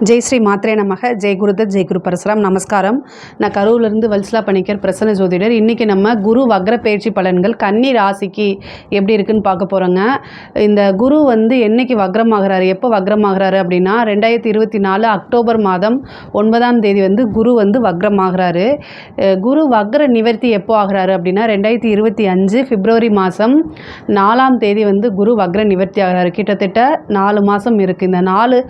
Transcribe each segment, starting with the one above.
ஜெய் ஸ்ரீ மாத்ரே நமக. ஜெய் குருதத், ஜெய் குரு பரசுராம். நமஸ்காரம். நான் கரூர்லேருந்து வல்சலா பணிக்கர், பிரசன்ன ஜோதிடர். இன்றைக்கி நம்ம குரு வக்ர பயிற்சி பலன்கள் கன்னி ராசிக்கு எப்படி இருக்குன்னு பார்க்க போகிறோங்க. இந்த குரு வந்து என்றைக்கு வக்ரமாகிறாரு, எப்போ வக்ரமாகிறாரு அப்படின்னா 2024 அக்டோபர் மாதம் 9ஆம் தேதி வந்து குரு வந்து வக்ரமாகிறாரு. குரு வக்ர நிவர்த்தி எப்போ ஆகிறாரு அப்படின்னா 2025 பிப்ரவரி மாதம் 4ஆம் தேதி வந்து குரு வக்ர நிவர்த்தி ஆகிறாரு. கிட்டத்தட்ட 4 மாதம் இருக்குது. இந்த 4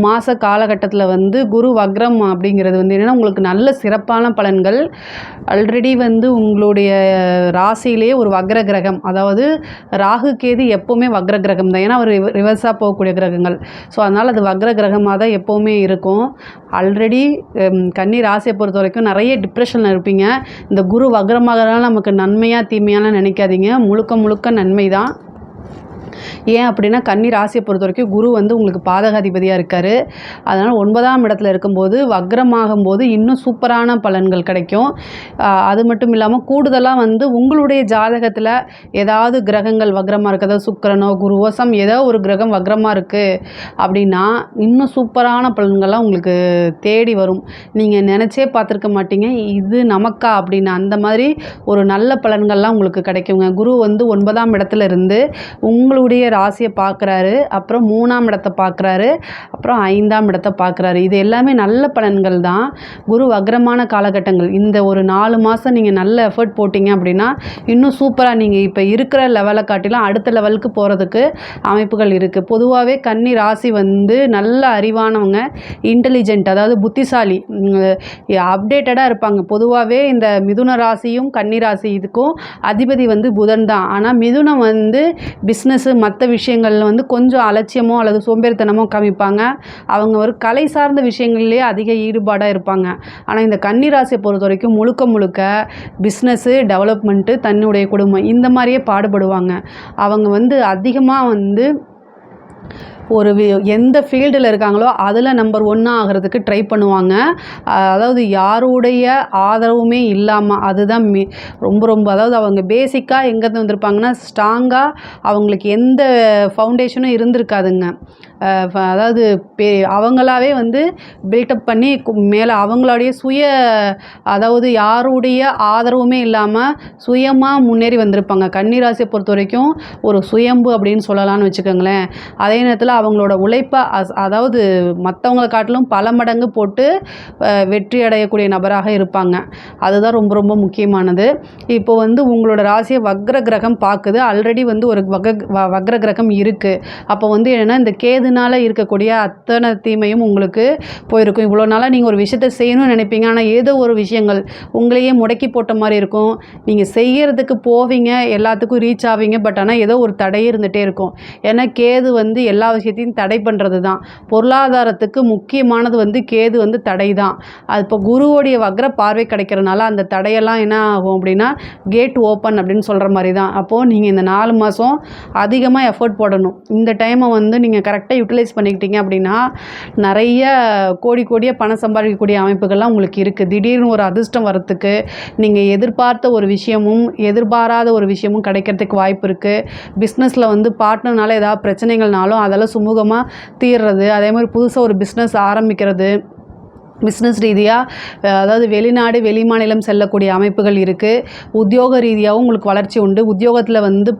மாத காலகட்டத்தில் வந்து குரு வக்ரம் அப்படிங்கிறது வந்து என்னென்னா உங்களுக்கு நல்ல சிறப்பான பலன்கள். ஆல்ரெடி வந்து உங்களுடைய ராசியிலே ஒரு வக்ர கிரகம், அதாவது ராகு கேது எப்போவுமே வக்ர கிரகம் தான். ஏன்னா அவர் ரிவர்ஸாக போகக்கூடிய கிரகங்கள். ஸோ அதனால் அது வக்ர கிரகமாக தான் எப்போவுமே இருக்கும். ஆல்ரெடி கன்னி ராசியை பொறுத்த வரைக்கும் நிறைய டிப்ரெஷனில் இருப்பீங்க. இந்த குரு வக்ரமாகறதுனால நமக்கு நன்மையாக தீமையான நினைக்காதீங்க, முழுக்க முழுக்க நன்மை தான். ஏன் அப்படின்னா கன்னி ராசியை பொறுத்த வரைக்கும் குரு வந்து உங்களுக்கு பாதகாதிபதியாக இருக்கார். அதனால் 9ஆம் இடத்துல இருக்கும்போது வக்ரமாகும் போது இன்னும் சூப்பரான பலன்கள் கிடைக்கும். அது மட்டும் இல்லாமல் கூடுதலாக வந்து உங்களுடைய ஜாதகத்தில் ஏதாவது கிரகங்கள் வக்ரமாக இருக்குது, அதாவது சுக்கிரனோ குருவோ ஏதோ ஒரு கிரகம் வக்ரமாக இருக்குது அப்படின்னா இன்னும் சூப்பரான பலன்கள்லாம் உங்களுக்கு தேடி வரும். நீங்கள் நினச்சே பார்த்துருக்க மாட்டீங்க இது நமக்கா அப்படின்னு. அந்த மாதிரி ஒரு நல்ல பலன்கள்லாம் உங்களுக்கு கிடைக்குங்க. குரு வந்து 9ஆம் இடத்துல இருந்து உங்களுடைய ராசியை பார்க்குறாரு, அப்புறம் 3ஆம் இடத்தை பார்க்குறாரு, அப்புறம் 5ஆம் இடத்தை பார்க்குறாரு. இது எல்லாமே நல்ல பலன்கள் தான். குரு வக்ரமான காலகட்டங்கள். இந்த ஒரு 4 மாதம் நீங்கள் நல்ல எஃபர்ட் போட்டிங்க அப்படின்னா இன்னும் சூப்பராக நீங்கள் இப்போ இருக்கிற லெவலை காட்டிலாம் அடுத்த லெவலுக்கு போகிறதுக்கு அமைப்புகள் இருக்குது. பொதுவாகவே கன்னி ராசி வந்து நல்ல அறிவானவங்க, இன்டெலிஜென்ட், அதாவது புத்திசாலி, அப்டேட்டடாக இருப்பாங்க. பொதுவாகவே இந்த மிதுன ராசியும் கன்னி ராசி இதுக்கும் அதிபதி வந்து புதன் தான். ஆனால் மிதுனம் வந்து பிஸ்னஸ்ஸு மற்ற விஷயங்களில் வந்து கொஞ்சம் அலட்சியமோ அல்லது சோம்பேறித்தனமோ காமிப்பாங்க. அவங்க ஒரு கலை சார்ந்த விஷயங்கள்லேயே அதிக ஈடுபாடாக இருப்பாங்க. ஆனால் இந்த கன்னி ராசியை பொறுத்த வரைக்கும் முழுக்க முழுக்க பிஸ்னஸ்ஸு, டெவலப்மெண்ட்டு, தன்னுடைய குடும்பம் இந்த மாதிரியே பாடுபடுவாங்க. அவங்க வந்து அதிகமாக வந்து ஒரு எந்த ஃபீல்டில் இருக்காங்களோ அதில் நம்பர் 1 ஆகிறதுக்கு ட்ரை பண்ணுவாங்க. அதாவது யாருடைய ஆதரவுமே இல்லாமல், அதுதான் ரொம்ப அதாவது அவங்க பேசிக்காக எங்கேருந்து வந்திருப்பாங்கன்னா ஸ்ட்ராங்காக அவங்களுக்கு எந்த ஃபவுண்டேஷனும் இருந்திருக்காதுங்க. அதாவது அவங்களாவே வந்து பில்டப் பண்ணி மேலே அவங்களுடைய அதாவது யாருடைய ஆதரவுமே இல்லாமல் சுயமாக முன்னேறி வந்திருப்பாங்க. கன்னிராசியை பொறுத்த வரைக்கும் ஒரு சுயம்பு அப்படின்னு சொல்லலாம்னு வச்சுக்கோங்களேன். அதே நேரத்தில் அவங்களோட உழைப்பை அதாவது மற்றவங்களை காட்டிலும் பல மடங்கு போட்டு வெற்றி அடையக்கூடிய நபராக இருப்பாங்க. அதுதான் ரொம்ப முக்கியமானது. இப்போ வந்து உங்களோட ராசியை வக்ர கிரகம் பார்க்குது. ஆல்ரெடி வந்து ஒரு வக்ர கிரகம் இருக்குது. அப்போ வந்து என்னென்னா இந்த கேதுனால இருக்கக்கூடிய அத்தனை தீமையும் உங்களுக்கு போயிருக்கும். இவ்வளோ நாளாக நீங்கள் ஒரு விஷயத்தை செய்யணும்னு நினைப்பீங்க, ஆனால் ஏதோ ஒரு விஷயங்கள் உங்களையே முடக்கி போட்ட மாதிரி இருக்கும். நீங்கள் செய்கிறதுக்கு போவீங்க, எல்லாத்துக்கும் ரீச் ஆவீங்க, பட் ஆனால் ஏதோ ஒரு தடையே இருந்துகிட்டே இருக்கும். ஏன்னா கேது வந்து எல்லா விஷயத்தையும் தடை பண்ணுறது தான். பொருளாதாரத்துக்கு முக்கியமானது வந்து கேது வந்து தடை தான். அது இப்போ குருவோடைய வக்ர பார்வை கிடைக்கிறனால அந்த தடையெல்லாம் என்ன ஆகும் அப்படின்னா கேட் ஓப்பன் அப்படின்னு சொல்கிற மாதிரி தான். அப்போது நீங்கள் இந்த 4 மாதம் அதிகமாக எஃபர்ட் போடணும். இந்த டைமை வந்து நீங்கள் கரெக்டாக யூட்டிலைஸ் பண்ணிக்கிட்டீங்க அப்படின்னா நிறைய கோடியாக பணம் சம்பாதிக்கக்கூடிய அமைப்புகள்லாம் உங்களுக்கு இருக்குது. திடீர்னு ஒரு அதிர்ஷ்டம் வரத்துக்கு, நீங்கள் எதிர்பார்த்த ஒரு விஷயமும் எதிர்பாராத ஒரு விஷயமும் கிடைக்கிறதுக்கு வாய்ப்பு இருக்குது. பிஸ்னஸில் வந்து பார்ட்னர்னால ஏதாவது பிரச்சனைகள்னாலும் அதெல்லாம் சுமூகமாக தீர்றது. அதே மாதிரி புதுசாக ஒரு பிஸ்னஸ் ஆரம்பிக்கிறது, பிஸ்னஸ் ரீதியாக அதாவது வெளிநாடு வெளிமாநிலம் செல்லக்கூடிய அமைப்புகள் இருக்குது. உத்தியோக ரீதியாகவும் உங்களுக்கு வளர்ச்சி உண்டு. உத்தியோகத்தில் வந்து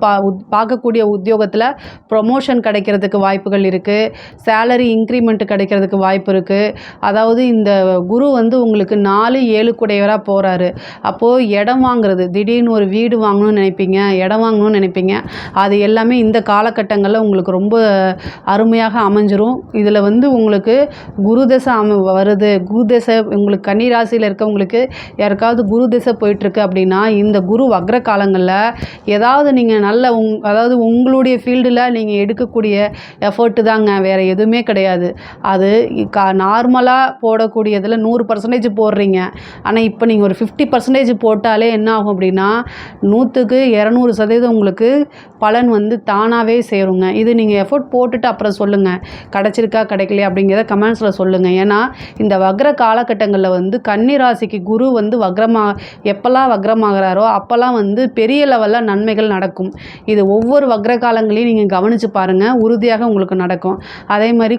பார்க்கக்கூடிய உத்தியோகத்தில் ப்ரொமோஷன் கிடைக்கிறதுக்கு வாய்ப்புகள் இருக்குது. சேலரி இன்க்ரிமெண்ட் கிடைக்கிறதுக்கு வாய்ப்பு இருக்குது. அதாவது இந்த குரு வந்து உங்களுக்கு 4-7 கூடையவராக போகிறாரு. அப்போது இடம் வாங்குறது, திடீர்னு ஒரு வீடு வாங்கணும்னு நினைப்பீங்க, இடம் வாங்கணும்னு நினைப்பீங்க, அது எல்லாமே இந்த காலகட்டங்களில் உங்களுக்கு ரொம்ப அருமையாக அமைஞ்சிரும். இதில் வந்து உங்களுக்கு குரு தசை வருது. குரு திசை உங்களுக்கு கன்னி ராசியில் இருக்கவங்களுக்கு யாருக்காவது குரு திசை போயிட்டுருக்கு அப்படின்னா இந்த குரு வக்ர காலங்களில் ஏதாவது நீங்கள் நல்ல அதாவது உங்களுடைய ஃபீல்டில் நீங்கள் எடுக்கக்கூடிய எஃபர்ட்டு தாங்க, வேறு எதுவுமே கிடையாது. அது நார்மலாக போடக்கூடியதில் 100% போடுறீங்க. ஆனால் இப்போ நீங்கள் ஒரு 50% போட்டாலே என்ன ஆகும் அப்படின்னா 100க்கு 200% உங்களுக்கு பலன் வந்து தானாகவே சேருங்க. இது நீங்கள் எஃபர்ட் போட்டுட்டு அப்புறம் சொல்லுங்கள், கிடச்சிருக்கா கிடைக்கலையா அப்படிங்கிறத கமெண்ட்ஸில் சொல்லுங்கள். ஏன்னா இந்த வக்ர காலகட்டங்களில் வந்து கன்னி ராசிக்கு குரு வந்து எப்போல்லாம் வக்ரமாகிறாரோ அப்போல்லாம் வந்து பெரிய லெவலில் நன்மைகள் நடக்கும். இது ஒவ்வொரு வக்ர காலங்களையும் நீங்கள் கவனித்து பாருங்கள், உறுதியாக உங்களுக்கு நடக்கும். அதே மாதிரி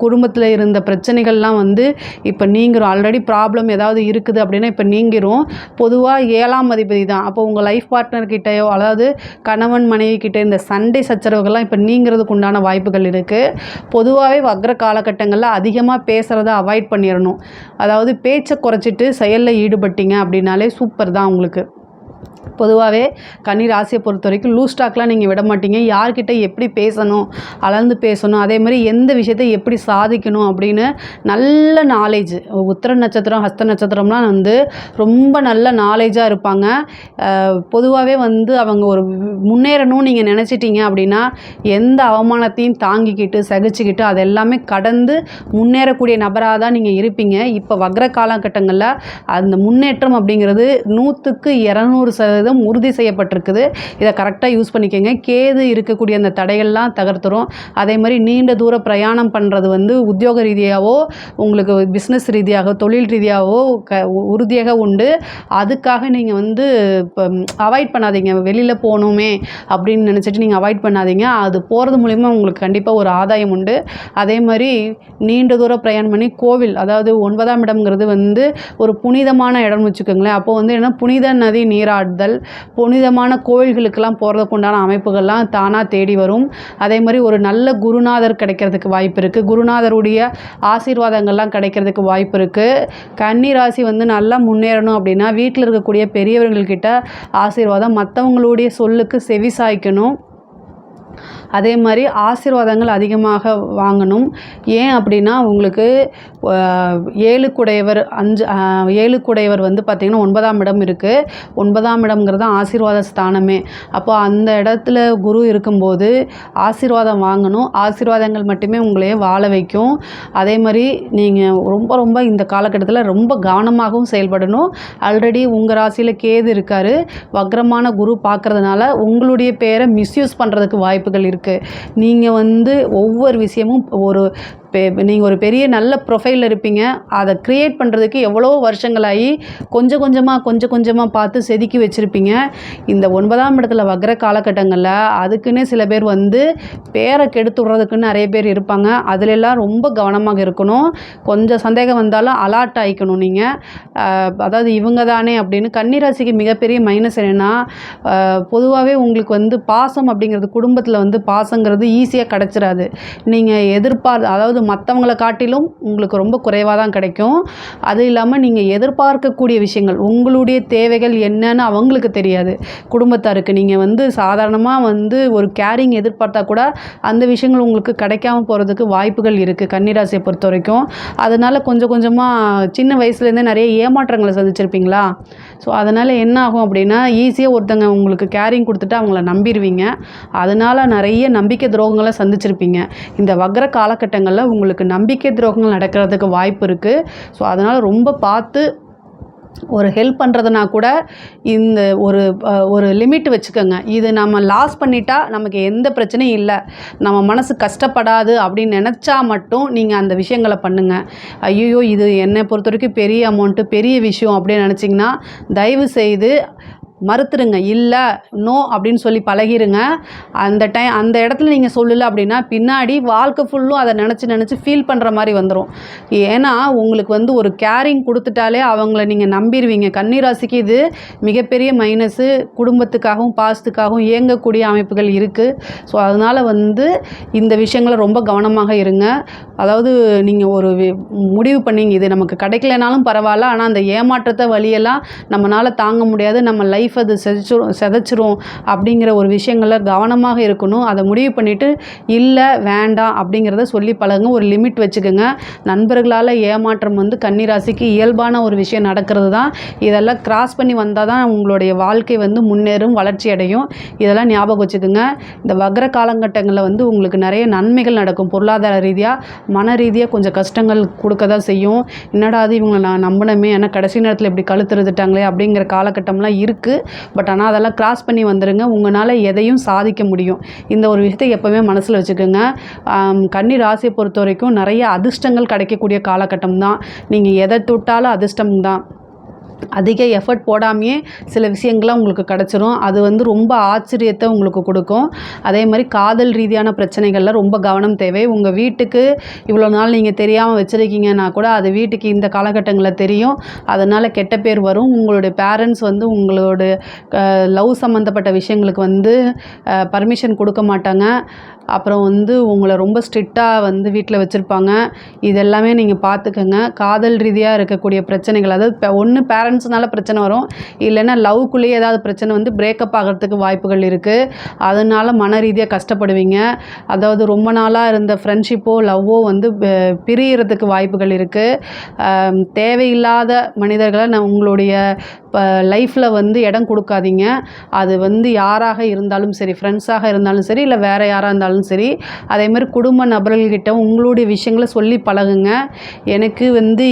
குடும்பத்தில் இருந்த பிரச்சனைகள்லாம் வந்து இப்போ நீங்கிரும். ஆல்ரெடி ப்ராப்ளம் ஏதாவது இருக்குது அப்படின்னா இப்போ நீங்கிரும். பொதுவாக 7ஆம் அதிபதி தான். அப்போ உங்கள் லைஃப் பார்ட்னர்கிட்டையோ அதாவது கணவன் மனைவி கிட்ட இந்த சண்டை சச்சரவுகள்லாம் இப்போ நீங்கிறதுக்கு உண்டான வாய்ப்புகள் இருக்குது. பொதுவாகவே வக்ர காலகட்டங்களில் அதிகமாக பேசுகிறத அவாய்ட் பண்ணிடணும். அதாவது பேச்சை குறைச்சிட்டு செயலில் ஈடுபட்டீங்க அப்படின்னாலே சூப்பர் தான் உங்களுக்கு. பொதுவாகவே கன்னி ராசியை பொறுத்த வரைக்கும் லூஸ் டாக்லாம் நீங்கள் விட மாட்டீங்க. யார்கிட்ட எப்படி பேசணும், அளந்து பேசணும், அதே மாதிரி எந்த விஷயத்தை எப்படி சாதிக்கணும் அப்படின்னு நல்ல நாலேஜ். உத்திர நட்சத்திரம் ஹஸ்த நட்சத்திரம்லாம் வந்து ரொம்ப நல்ல நாலேஜாக இருப்பாங்க. பொதுவாகவே வந்து அவங்க ஒரு முன்னேறணும்னு நீங்கள் நினச்சிட்டிங்க அப்படின்னா எந்த அவமானத்தையும் தாங்கிக்கிட்டு சகிச்சுக்கிட்டு அதெல்லாமே கடந்து முன்னேறக்கூடிய நபராக தான் நீங்கள் இருப்பீங்க. இப்போ வக்ர காலகட்டங்களில் அந்த முன்னேற்றம் அப்படிங்கிறது 100க்கு 200% உறுதி செய்யப்பட்டிருக்குது. இதை கரெக்டாக யூஸ் பண்ணிக்கோங்க. கேது இருக்கக்கூடிய அந்த தடைகள்லாம் தகர்த்துரும். அதே மாதிரி நீண்ட தூர பிரயாணம் பண்ணுறது வந்து உத்தியோக ரீதியாகவோ உங்களுக்கு பிஸ்னஸ் ரீதியாக தொழில் ரீதியாகவோ உறுதியாக உண்டு. அதுக்காக நீங்கள் வந்து இப்போ அவாய்ட் பண்ணாதீங்க. வெளியில் போகணுமே அப்படின்னு நினச்சிட்டு நீங்கள் அவாய்ட் பண்ணாதீங்க. அது போகிறது மூலிமா உங்களுக்கு கண்டிப்பாக ஒரு ஆதாயம் உண்டு. அதே மாதிரி நீண்ட தூர பிரயாணம் பண்ணி கோவில், அதாவது 9ஆம் இடம்ங்கிறது வந்து ஒரு புனிதமான இடம்னு வச்சுக்கோங்களேன். அப்போது வந்து என்ன புனித நதி நீராடுதல், புனிதமான கோயில்களுக்கெல்லாம் போகிறதுக்கு உண்டான அமைப்புகள்லாம் தானாக தேடி வரும். அதே மாதிரி ஒரு நல்ல குருநாதர் கிடைக்கிறதுக்கு வாய்ப்பு இருக்குது. குருநாதருடைய ஆசீர்வாதங்கள்லாம் கிடைக்கிறதுக்கு வாய்ப்பு இருக்குது. கன்னி ராசி வந்து நல்லா முன்னேறணும் அப்படின்னா வீட்டில் இருக்கக்கூடிய பெரியவர்கள்கிட்ட ஆசீர்வாதம், மற்றவங்களுடைய சொல்லுக்கு செவி சாய்க்கணும். அதே மாதிரி ஆசீர்வாதங்கள் அதிகமாக வாங்கணும். ஏன் அப்படின்னா உங்களுக்கு 7 குடையவர் வந்து பார்த்திங்கன்னா 9ஆம் இடம் இருக்குது. 9ஆம் இடம்ங்கிறது ஆசீர்வாத ஸ்தானமே. அப்போ அந்த இடத்துல குரு இருக்கும்போது ஆசீர்வாதம் வாங்கணும். ஆசீர்வாதங்கள் மட்டுமே உங்களையே வாழ வைக்கும். அதே மாதிரி நீங்கள் ரொம்ப இந்த காலகட்டத்தில் ரொம்ப கவனமாகவும் செயல்படணும். ஆல்ரெடி உங்கள் ராசியில் கேது இருக்கார். வக்ரமான குரு பார்க்குறதுனால உங்களுடைய பேரை மிஸ்யூஸ் பண்ணுறதுக்கு வாய்ப்புகள் இருக்குது. நீங்கள் வந்து ஒவ்வொரு விஷயமும் நீங்கள் ஒரு பெரிய நல்ல ப்ரொஃபைலில் இருப்பீங்க. அதை க்ரியேட் பண்ணுறதுக்கு எவ்வளோ வருஷங்களாகி கொஞ்சம் கொஞ்சமாக பார்த்து செதுக்கி வச்சுருப்பீங்க. இந்த 9ஆம் இடத்துல வக்ர காலகட்டங்களில் அதுக்குன்னே சில பேர் வந்து பேரை கெடுத்து விட்றதுக்குன்னு நிறைய பேர் இருப்பாங்க. அதிலெல்லாம் ரொம்ப கவனமாக இருக்கணும். கொஞ்சம் சந்தேகம் வந்தாலும் அலர்ட் ஆகிக்கணும் நீங்கள். அதாவது இவங்க தானே அப்படின்னு. கன்னிராசிக்கு மிகப்பெரிய மைனஸ் என்னென்னா பொதுவாகவே உங்களுக்கு வந்து பாசம் அப்படிங்கிறது குடும்பத்தில் வந்து பாசங்கிறது ஈஸியாக கிடச்சிடாது. நீங்கள் அதாவது மற்றவங்களை காட்டிலும் உங்களுக்கு ரொம்ப குறைவாக தான் கிடைக்கும். அது இல்லாமல் நீங்கள் எதிர்பார்க்கக்கூடிய விஷயங்கள் உங்களுடைய தேவைகள் என்னன்னு அவங்களுக்கு தெரியாது. குடும்பத்தாருக்கு நீங்கள் வந்து சாதாரணமாக வந்து ஒரு கேரிங் எதிர்பார்த்தா கூட அந்த விஷயங்கள் உங்களுக்கு கிடைக்காம போகிறதுக்கு வாய்ப்புகள் இருக்குது கன்னிராசியை பொறுத்த வரைக்கும். அதனால் கொஞ்சமாக சின்ன வயசுலேருந்தே நிறைய ஏமாற்றங்களை சந்திச்சிருப்பீங்களா? ஸோ அதனால் என்ன ஆகும் அப்படின்னா ஈஸியாக ஒருத்தங்க உங்களுக்கு கேரிங் கொடுத்துட்டு அவங்கள நம்பிடுவீங்க. அதனால் நிறைய நம்பிக்கை துரோகங்களை சந்திச்சிருப்பீங்க. இந்த வக்ர காலகட்டங்களில் உங்களுக்கு நம்பிக்கை துரோகங்கள் நடக்கிறதுக்கு வாய்ப்பு இருக்குது. ஸோ அதனால் ரொம்ப பார்த்து ஒரு ஹெல்ப் பண்ணுறதுனா கூட இந்த ஒரு லிமிட் வச்சுக்கோங்க. இது நம்ம லாஸ் பண்ணிட்டா நமக்கு எந்த பிரச்சனையும் இல்லை, நம்ம மனசு கஷ்டப்படாது அப்படின்னு நினச்சா மட்டும் நீங்கள் அந்த விஷயங்களை பண்ணுங்கள். ஐயோ இது என்னை பொறுத்த வரைக்கும் பெரிய அமௌண்ட்டு பெரிய விஷயம் அப்படின்னு நினச்சிங்கன்னா தயவு செய்து மறுத்துருங்க. இல்லை நோ அப்படின்னு சொல்லி பழகிருங்க. அந்த இடத்துல நீங்கள் சொல்லலை அப்படின்னா பின்னாடி வாழ்க்கை ஃபுல்லும் அதை நினச்சி ஃபீல் பண்ணுற மாதிரி வந்துடும். ஏன்னா உங்களுக்கு வந்து ஒரு கேரிங் கொடுத்துட்டாலே அவங்கள நீங்கள் நம்பிடுவீங்க. கன்னிராசிக்கு இது மிகப்பெரிய மைனஸு. குடும்பத்துக்காகவும் பாசத்துக்காகவும் இயங்கக்கூடிய அமைப்புகள் இருக்குது. ஸோ அதனால் வந்து இந்த விஷயங்களை ரொம்ப கவனமாக இருங்க. அதாவது நீங்கள் ஒரு முடிவு பண்ணிங்க இது நமக்கு கிடைக்கலனாலும் பரவாயில்ல, ஆனால் அந்த ஏமாற்றத்தை வழியெல்லாம் நம்மளால் தாங்க முடியாது, நம்ம லைஃப் அது செதைச்சிரும் அப்படிங்கிற ஒரு விஷயங்களில் கவனமாக இருக்கணும். அதை முடிவு பண்ணிவிட்டு இல்லை வேண்டாம் அப்படிங்கிறத சொல்லி பழகுங்க. ஒரு லிமிட் வச்சுக்கோங்க. நண்பர்களால் ஏமாற்றம் வந்து கன்னிராசிக்கு இயல்பான ஒரு விஷயம் நடக்கிறது தான். இதெல்லாம் கிராஸ் பண்ணி வந்தால் தான் உங்களுடைய வாழ்க்கை வந்து முன்னேறும், வளர்ச்சி அடையும். இதெல்லாம் ஞாபகம் வச்சுக்கோங்க. இந்த வக்ர காலகட்டங்களில் வந்து உங்களுக்கு நிறைய நன்மைகள் நடக்கும். பொருளாதார ரீதியாக மன ரீதியாக கொஞ்சம் கஷ்டங்கள் கொடுக்க தான் செய்யும். என்னடா அது இவங்களை நான் நம்பினமே, ஏன்னா கடைசி நேரத்தில் இப்படி கழுத்துறதுட்டாங்களே அப்படிங்கிற காலகட்டம்லாம் இருக்குது. இருக்குது. பட் ஆனால் அதெல்லாம் கிராஸ் பண்ணி வந்துடுங்க. உங்களால் எதையும் சாதிக்க முடியும். இந்த ஒரு விஷயத்தை எப்போவுமே மனசில் வச்சுக்கோங்க. கன்னி ராசியை பொறுத்த வரைக்கும் நிறைய அதிர்ஷ்டங்கள் கிடைக்கக்கூடிய காலகட்டம் தான். நீங்கள் எதை தொட்டாலும் அதிர்ஷ்டம் தான். அதிக எஃபர்ட் போடாமையே சில விஷயங்கள்லாம் உங்களுக்கு கிடச்சிரும். அது வந்து ரொம்ப ஆச்சரியத்தை உங்களுக்கு கொடுக்கும். அதே மாதிரி காதல் ரீதியான பிரச்சனைகளில் ரொம்ப கவனம் தேவை. உங்கள் வீட்டுக்கு இவ்வளோ நாள் நீங்கள் தெரியாமல் வச்சுருக்கீங்கன்னா கூட அது வீட்டுக்கு இந்த காலகட்டங்களில் தெரியும். அதனால் கெட்ட பேர் வரும். உங்களுடைய பேரண்ட்ஸ் வந்து உங்களோட லவ் சம்மந்தப்பட்ட விஷயங்களுக்கு வந்து பர்மிஷன் கொடுக்க மாட்டாங்க. அப்புறம் வந்து உங்களை ரொம்ப ஸ்ட்ரிக்டாக வந்து வீட்டில் வச்சுருப்பாங்க. இதெல்லாமே நீங்கள் பார்த்துக்கங்க. காதல் ரீதியாக இருக்கக்கூடிய பிரச்சனைகள், அதாவது ஒன்று பேரண்ட்ஸ்னால பிரச்சனை வரும், இல்லைன்னா லவ்க்குள்ளேயே ஏதாவது பிரச்சனை வந்து பிரேக்கப் ஆகிறதுக்கு வாய்ப்புகள் இருக்குது. அதனால் மன ரீதியாக கஷ்டப்படுவீங்க. அதாவது ரொம்ப நாளாக இருந்த ஃப்ரெண்ட்ஷிப்போ லவ்வோ வந்து பிரியறதுக்கு வாய்ப்புகள் இருக்குது. தேவையில்லாத மனிதர்களை உங்களுடைய லைஃப்பில் வந்து இடம் கொடுக்காதீங்க. அது வந்து யாராக இருந்தாலும் சரி, ஃப்ரெண்ட்ஸாக இருந்தாலும் சரி, இல்லை வேறு யாராக இருந்தாலும் சரி. அதேமாதிரி குடும்ப நபர்கள்கிட்ட உங்களுடைய விஷயங்களை சொல்லி பழகுங்க. எனக்கு வந்து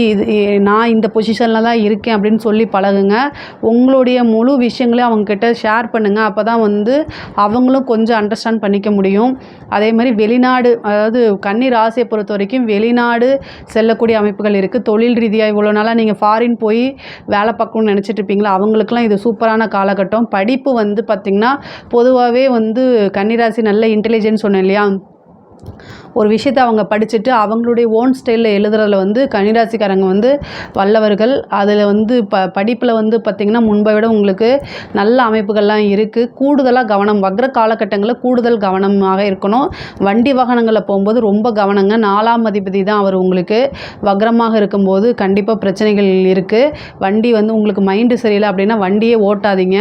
நான் இந்த பொசிஷனில் தான் இருக்கேன் அப்படின்னு சொல்லி பழகுங்க. உங்களுடைய முழு விஷயங்களையும் அவங்கக்கிட்ட ஷேர் பண்ணுங்கள். அப்போ தான் வந்து அவங்களும் கொஞ்சம் அண்டர்ஸ்டாண்ட் பண்ணிக்க முடியும். அதே மாதிரி வெளிநாடு, அதாவது கன்னி ராசியை பொறுத்த வரைக்கும் வெளிநாடு செல்லக்கூடிய அமைப்புகள் இருக்குது. தொழில் ரீதியாக இவ்வளோ நாளாக நீங்கள் ஃபாரின் போய் வேலை பார்க்கணும்னு நினச்சிட்டு இருப்பீங்களா, அவங்களுக்குலாம் இது சூப்பரான காலகட்டம். படிப்பு வந்து பார்த்திங்கன்னா பொதுவாகவே வந்து கன்னிராசி நல்ல இன்டெலிஜென்ஸ் சொன்னேன் இல்லையா, ஒரு விஷயத்தை அவங்க படிச்சுட்டு அவங்களுடைய ஓன் ஸ்டைலில் எழுதுறதுல வந்து கன்னிராசிக்காரங்க வந்து வல்லவர்கள். அதில் வந்து படிப்பில் வந்து பார்த்திங்கன்னா முன்பை விட உங்களுக்கு நல்ல அமைப்புகள்லாம் இருக்குது. கூடுதலாக கவனம், வக்ர காலகட்டங்களில் கூடுதல் கவனமாக இருக்கணும். வண்டி வாகனங்களில் போகும்போது ரொம்ப கவனங்க. 4ஆம் அதிபதி தான் அவர் உங்களுக்கு வக்ரமாக இருக்கும்போது கண்டிப்பாக பிரச்சனைகள் இருக்குது. வண்டி வந்து உங்களுக்கு மைண்டு சரியில்லை அப்படின்னா வண்டியே ஓட்டாதீங்க.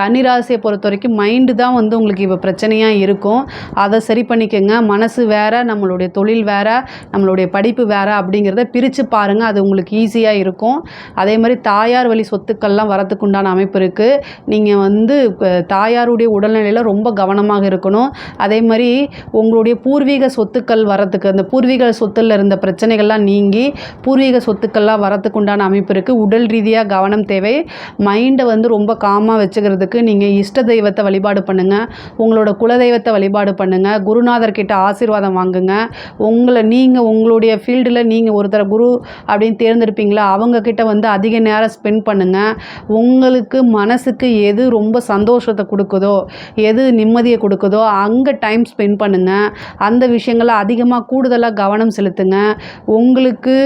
கன்னிராசியை பொறுத்த வரைக்கும் மைண்டு தான் வந்து உங்களுக்கு இப்போ பிரச்சனையாக இருக்கும். அதை சரி பண்ணிக்கோங்க. மனசு வேறு, நம்மளுடைய தொழில் வேறு, நம்மளுடைய படிப்பு வேறு அப்படிங்கிறத பிரித்து பாருங்கள். அது உங்களுக்கு ஈஸியாக இருக்கும். அதே மாதிரி தாயார் வழி சொத்துக்கள்லாம் வரத்துக்கு உண்டான அமைப்பு இருக்குது. நீங்கள் வந்து தாயாருடைய உடல்நிலையில் ரொம்ப கவனமாக இருக்கணும். அதே மாதிரி உங்களுடைய பூர்வீக சொத்துக்கள் வரத்துக்கு, அந்த பூர்வீக சொத்தில் இருந்த பிரச்சனைகள்லாம் நீங்கி பூர்வீக சொத்துக்கள்லாம் வரத்துக்கு உண்டான அமைப்பு இருக்குது. உடல் ரீதியாக கவனம் தேவை. மைண்டை வந்து ரொம்ப காமாக வச்சுக்கிறதுக்கு நீங்கள் இஷ்ட தெய்வத்தை வழிபாடு பண்ணுங்கள். உங்களோட குலதெய்வத்தை வழிபாடு பண்ணுங்கள். குருநாதர்கிட்ட ஆசீர்வாதம் வாங்குங்க. நீங்கள் உங்களுடைய ஃபீல்டில் நீங்கள் ஒருத்தர் குரு அப்படின்னு தேர்ந்தெடுப்பீங்களா, அவங்கக்கிட்ட வந்து அதிக நேரம் ஸ்பெண்ட் பண்ணுங்கள். உங்களுக்கு மனசுக்கு எது ரொம்ப சந்தோஷத்தை கொடுக்குதோ, எது நிம்மதியை கொடுக்குதோ அங்கே டைம் ஸ்பெண்ட் பண்ணுங்கள். அந்த விஷயங்களை அதிகமாக கூடுதலாக கவனம் செலுத்துங்க. உங்களுக்கு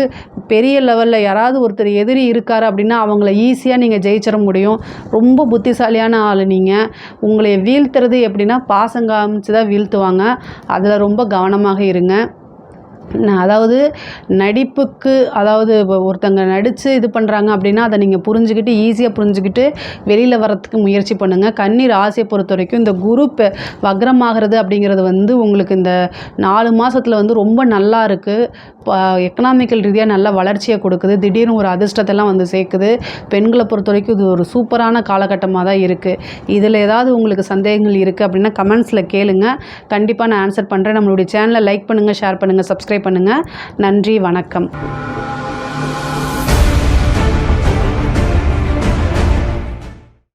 பெரிய லெவலில் யாராவது ஒருத்தர் எதிரி இருக்கார் அப்படின்னா அவங்கள ஈஸியாக நீங்கள் ஜெயிச்சிட முடியும். ரொம்ப புத்திசாலியான ஆள் நீங்கள். உங்களை வீழ்த்துறது எப்படின்னா பாசம் காமிச்சு தான் வீழ்த்துவாங்க. அதில் ரொம்ப கவனமாக இருங்க. அதாவது நடிப்புக்கு, அதாவது ஒருத்தங்க நடித்து இது பண்ணுறாங்க அப்படின்னா அதை நீங்கள் புரிஞ்சுக்கிட்டு ஈஸியாக புரிஞ்சுக்கிட்டு வெளியில் வரத்துக்கு முயற்சி பண்ணுங்கள். கன்னி ராசியை பொறுத்த வரைக்கும் இந்த குரு வக்ரமாகிறது அப்படிங்கிறது வந்து உங்களுக்கு இந்த 4 மாதத்தில் வந்து ரொம்ப நல்லா இருக்குது. எக்கனாமிக்கல் ரீதியாக நல்ல வளர்ச்சியை கொடுக்குது. திடீர்னு ஒரு அதிர்ஷ்டத்தெல்லாம் வந்து சேர்க்குது. பெண்களை பொறுத்த வரைக்கும் இது ஒரு சூப்பரான காலகட்டமாக தான் இருக்குது. இதில் ஏதாவது உங்களுக்கு சந்தேகங்கள் இருக்குது அப்படின்னா கமெண்ட்ஸில் கேளுங்க. கண்டிப்பாக நான் ஆன்சர் பண்ணுறேன். நம்மளுடைய சேனலை லைக் பண்ணுங்கள், ஷேர் பண்ணுங்கள், சப்ஸ்கிரைப் பண்ணுங்கள். நன்றி, வணக்கம்.